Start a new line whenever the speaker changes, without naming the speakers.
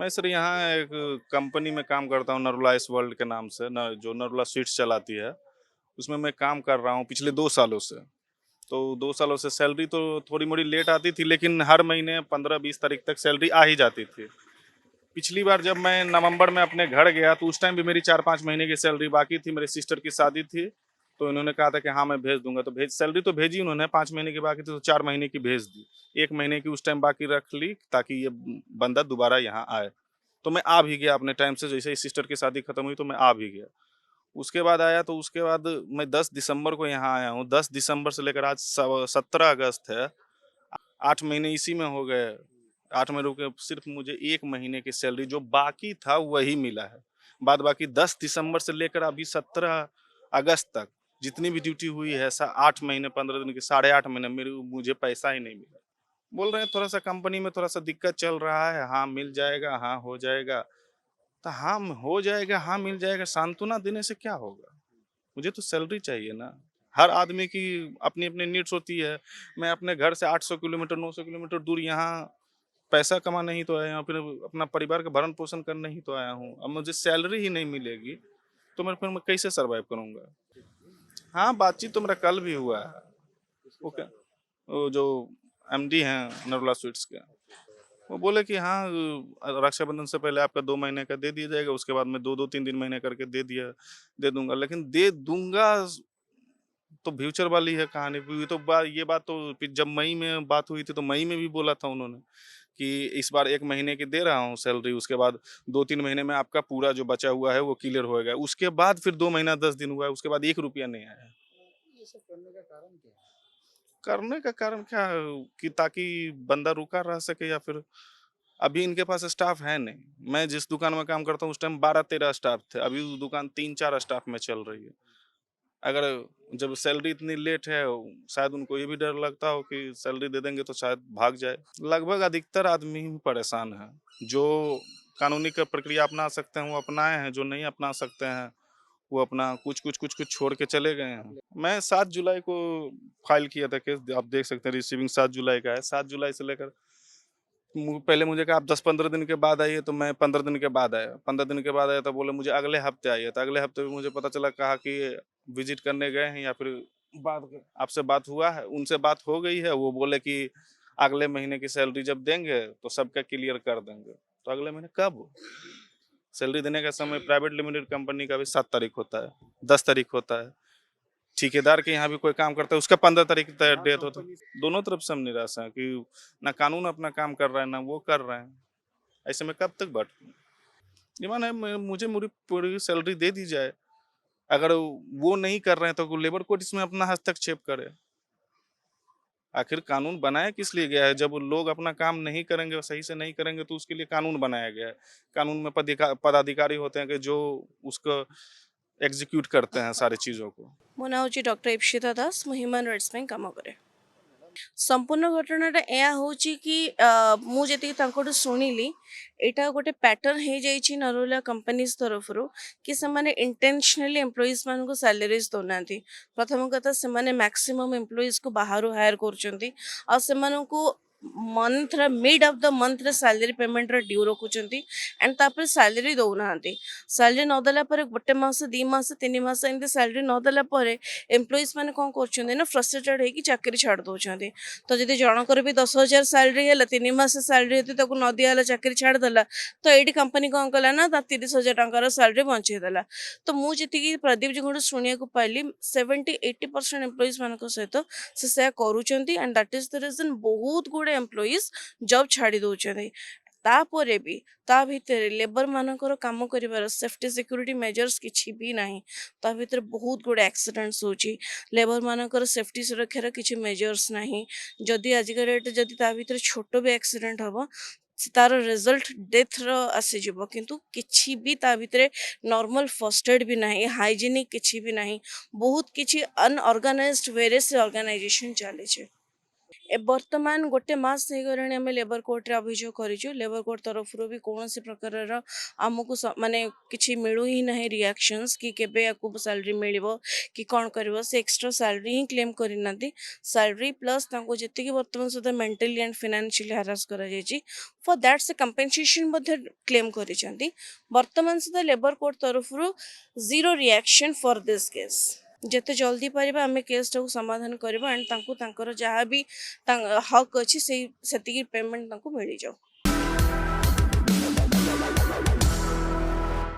मैं सर यहाँ एक कंपनी में काम करता हूँ, नरुला इस वर्ल्ड के नाम से न, जो नरुला स्वीट्स चलाती है। उसमें मैं काम कर रहा हूँ पिछले 2 सालों से। तो 2 सालों से सैलरी तो थोड़ी मोड़ी लेट आती थी, लेकिन हर महीने 15-20 तारीख तक सैलरी आ ही जाती थी। पिछली बार जब मैं नवंबर में अपने घर गया तो उस टाइम भी मेरी 4-5 महीने की सैलरी बाकी थी। मेरे सिस्टर की शादी थी, तो इन्होंने कहा था कि हाँ मैं भेज दूंगा, तो भेज सैलरी तो भेजी उन्होंने। 5 महीने की बाकी थी तो 4 महीने की भेज दी। 1 महीने की उस टाइम बाकी रख ली ताकि ये बंदा दोबारा यहाँ आए। तो मैं आ भी गया अपने टाइम से, जैसे ही सिस्टर की शादी खत्म हुई तो मैं आ भी गया। उसके बाद आया तो उसके बाद मैं 10 दिसंबर को यहाँ आया हूँ। 10 दिसंबर से लेकर आज 17 अगस्त है। 8 महीने इसी में हो गए। 8 महीने के सिर्फ मुझे 1 महीने की सैलरी जो बाकी था वही मिला है। बाद बाकी 10 दिसंबर से लेकर अभी 17 अगस्त तक जितनी भी ड्यूटी हुई है 8 महीने 15 दिन की, 8.5 महीने मेरे मुझे पैसा ही नहीं मिला। बोल रहे हैं थोड़ा सा कंपनी में थोड़ा सा दिक्कत चल रहा है, हाँ मिल जाएगा, हाँ हो जाएगा। तो हाँ हो जाएगा, हाँ मिल जाएगा, सांत्वना देने से क्या होगा? मुझे तो सैलरी चाहिए ना। हर आदमी की अपनी अपनी नीड्स होती है। मैं अपने घर से 800 किलोमीटर 900 किलोमीटर दूर यहाँ पैसा कमाने ही तो आया हूँ, फिर अपना परिवार का भरण पोषण करने ही तो आया हूँ। अब मुझे सैलरी ही नहीं मिलेगी तो मैं कैसे सर्वाइव करूंगा? हाँ, बातचीत तो मेरा कल भी हुआ है। वो क्या, वो जो एमडी हैं नरुला स्वीट्स के, वो बोले कि हाँ रक्षाबंधन से पहले आपका 2 महीने का दे दिया जाएगा, उसके बाद मैं दो दो तीन तीन महीने करके दे दूंगा। लेकिन दे दूंगा तो फ्यूचर वाली है कहानी। ये बात तो फिर जब मई में बात हुई थी तो मई में भी बोला था उन्होंने कि इस बार 1 महीने की दे रहा हूँ सैलरी, उसके बाद 2-3 महीने में आपका पूरा जो बचा हुआ है वो क्लियर होएगा। उसके बाद फिर 2 महीना 10 दिन हुआ है, उसके बाद 1 रुपया नहीं आया है।
ये सब करने का कारण क्या है?
करने का कारण क्या है कि ताकि बंदा रुका रह सके, या फिर अभी इनके पास स्टाफ है नहीं। मैं जिस दुकान में काम करता हूँ उस टाइम 12-13 स्टाफ थे, अभी वो दुकान 3-4 स्टाफ में चल रही है। अगर जब सैलरी इतनी लेट है, शायद उनको ये भी डर लगता हो कि सैलरी दे देंगे तो शायद भाग जाए। लगभग अधिकतर आदमी ही परेशान है। जो कानूनी का प्रक्रिया अपना सकते हैं वो अपनाए हैं, जो नहीं अपना सकते हैं वो अपना कुछ छोड़ के चले गए हैं। मैं 7 जुलाई को फाइल किया था केस, आप देख सकते हैं रिसीविंग 7 जुलाई का है। 7 जुलाई से लेकर पहले मुझे कहा आप 10-15 दिन के बाद आइए, तो मैं 15 दिन के बाद आया। 15 दिन के बाद आया तो बोले मुझे अगले हफ्ते आइए, तो अगले हफ्ते भी मुझे पता चला, कहा कि विजिट करने गए हैं या फिर बात आपसे बात हुआ है, उनसे बात हो गई है। वो बोले कि अगले महीने की सैलरी जब देंगे तो सबका क्लियर कर देंगे। तो अगले महीने कब? सैलरी देने का समय प्राइवेट लिमिटेड कंपनी का भी 7 तारीख होता है, 10 तारीख होता है। ठेकेदार के यहाँ भी कोई काम करता है उसका 15 तारीख तक
हाँ,
डेट होता है।
कंपनी
दोनों तरफ से हम निराश हैं कि ना कानून अपना काम कर रहा है ना वो कर रहे हैं। ऐसे में कब तक बट डिमांड है मुझे पूरी पूरी सैलरी दे दी जाए। अगर वो नहीं कर रहे हैं तो लेबर कोर्ट इसमें अपना हस्तक्षेप करे। आखिर कानून बनाया किस लिए गया है? जब लोग अपना काम नहीं करेंगे, सही से नहीं करेंगे, तो उसके लिए कानून बनाया गया है। कानून में पदाधिकारी होते हैं कि जो उसको एग्जीक्यूट करते हैं सारी चीजों को।
ମୋ ନାଁ ହେଉଛି ଡକ୍ଟର ଇପ୍ସିତା ଦାସ। ମୁଁ ହ୍ୟୁମାନ୍ ରାଇଟ୍ସ ପାଇଁ କାମ କରେ। ସମ୍ପୂର୍ଣ୍ଣ ଘଟଣାଟା ଏହା ହେଉଛି କି ମୁଁ ଯେତିକି ତାଙ୍କଠୁ ଶୁଣିଲି, ଏଇଟା ଗୋଟେ ପ୍ୟାଟର୍ନ ହେଇଯାଇଛି ନରୁଲା କମ୍ପାନିଜ୍ ତରଫରୁ କି ସେମାନେ ଇଣ୍ଟେନସନାଲି ଏମ୍ପ୍ଲୟିଜ୍ ମାନଙ୍କୁ ସାଲାରିଜ୍ ଦେଉନାହାନ୍ତି। ପ୍ରଥମ କଥା, ସେମାନେ ମ୍ୟାକ୍ସିମମ୍ ଏମ୍ପ୍ଲୟିଜ୍କୁ ବାହାରୁ ହାୟାର କରୁଛନ୍ତି ଆଉ ସେମାନଙ୍କୁ ମନ୍ଥର ମିଡ୍ ଅଫ୍ ଦ ମନ୍ଥରେ ସାଲାରୀ ପେମେଣ୍ଟର ଡ୍ୟୁ ରଖୁଛନ୍ତି ଆଣ୍ଡ ତାପରେ ସାଲାରୀ ଦେଉନାହାନ୍ତି। ସାଲାରୀ ନଦେଲା ପରେ 1 ମାସ 2 ମାସ 3 ମାସ ଏମିତି ସାଲାରୀ ନଦେଲା ପରେ ଏମ୍ପ୍ଲୟିଜ୍ ମାନେ କ'ଣ କରୁଛନ୍ତି ନା ଫ୍ରଷ୍ଟ୍ରେଟେଡ୍ ହେଇକି ଚାକିରି ଛାଡ଼ି ଦେଉଛନ୍ତି। ତ ଯଦି ଜଣଙ୍କର ବି 10,000 ସାଲାରୀ ହେଲା, 3 ମାସ ସାଲାରୀ ଯଦି ତାକୁ ନ ଦିଆହେଲା, ଚାକିରି ଛାଡ଼ିଦେଲା, ତ ଏଇଠି କମ୍ପାନୀ କ'ଣ କଲା ନା ତା 30,000 ଟଙ୍କାର ସାଲାରୀ ବଞ୍ଚେଇଦେଲା। ତ ମୁଁ ଯେତିକି ପ୍ରଦୀପ ଜୀଙ୍କଠୁ ଶୁଣିବାକୁ ପାଇଲି, 70-80% ଏମ୍ପ୍ଲୟିଜ୍ ମାନଙ୍କ ସହିତ ସେ ସେୟା କରୁଛନ୍ତି and that is the reason ବହୁତ ଗୁଡ଼େ ଏମ୍ପ୍ଲୟିଜ୍ ଜବ୍ ଛାଡ଼ି ଦେଉଛନ୍ତି। ତାପରେ ବି ତା ଭିତରେ ଲେବର ମାନଙ୍କର କାମ କରିବାର ସେଫ୍ଟି ସିକ୍ୟୁରିଟି ମେଜର୍ସ କିଛି ବି ନାହିଁ। ତା ଭିତରେ ବହୁତ ଗୁଡ଼େ ଆକ୍ସିଡେଣ୍ଟସ୍ ହେଉଛି। ଲେବର ମାନଙ୍କର ସେଫ୍ଟି ସୁରକ୍ଷାର କିଛି ମେଜର୍ସ ନାହିଁ। ଯଦି ଆଜିକା ଡେଟ୍ରେ ଯଦି ତା ଭିତରେ ଛୋଟ ବି ଆକ୍ସିଡେଣ୍ଟ ହେବ, ତାର ରେଜଲ୍ଟ ଡେଥର ଆସିଯିବ, କିନ୍ତୁ କିଛି ବି ତା ଭିତରେ ନର୍ମାଲ ଫର୍ଷ୍ଟ ଏଡ୍ ବି ନାହିଁ, ହାଇଜେନିକ୍ କିଛି ବି ନାହିଁ। ବହୁତ କିଛି ଅନଅର୍ଗାନାଇଜ୍ଡ ୱେରେ ସେ ଅର୍ଗାନାଇଜେସନ ଚାଲିଛି। ବର୍ତ୍ତମାନ ଗୋଟେ ମାସ ହେଇଗଲାଣି ଆମେ ଲେବର କୋର୍ଟରେ ଅଭିଯୋଗ କରିଛୁ। ଲେବର କୋର୍ଟ ତରଫରୁ ବି କୌଣସି ପ୍ରକାରର ଆମକୁ ମାନେ କିଛି ମିଳୁ ହିଁ ନାହିଁ ରିଆକ୍ସନ୍ସ କି କେବେ ୟାକୁ ସାଲାରୀ ମିଳିବ କି କ'ଣ କରିବ। ସେ ଏକ୍ସଟ୍ରା ସାଲାରୀ ହିଁ କ୍ଲେମ୍ କରିନାହାନ୍ତି। ସାଲାରୀ ପ୍ଲସ୍ ତାଙ୍କୁ ଯେତିକି ବର୍ତ୍ତମାନ ସୁଦ୍ଧା ମେଣ୍ଟାଲି ଆଣ୍ଡ ଫିନାନ୍ସିଆଲି ହାରାସ କରାଯାଇଛି ଫର୍ ଦ୍ୟାଟ୍ ସେ କମ୍ପେନସେସନ୍ ମଧ୍ୟ କ୍ଲେମ୍ କରିଛନ୍ତି। ବର୍ତ୍ତମାନ ସୁଦ୍ଧା ଲେବର କୋର୍ଟ ତରଫରୁ zero reaction for this case. ଯେତେ ଜଲ୍ଦି ପାରିବା ଆମେ କେସ୍ଟାକୁ ସମାଧାନ କରିବା ଆଣ୍ଡ ତାଙ୍କୁ ତାଙ୍କର ଯାହା ବି ହକ୍ ଅଛି ସେତିକି ପେମେଣ୍ଟ ତାଙ୍କୁ ମିଳିଯାଉ।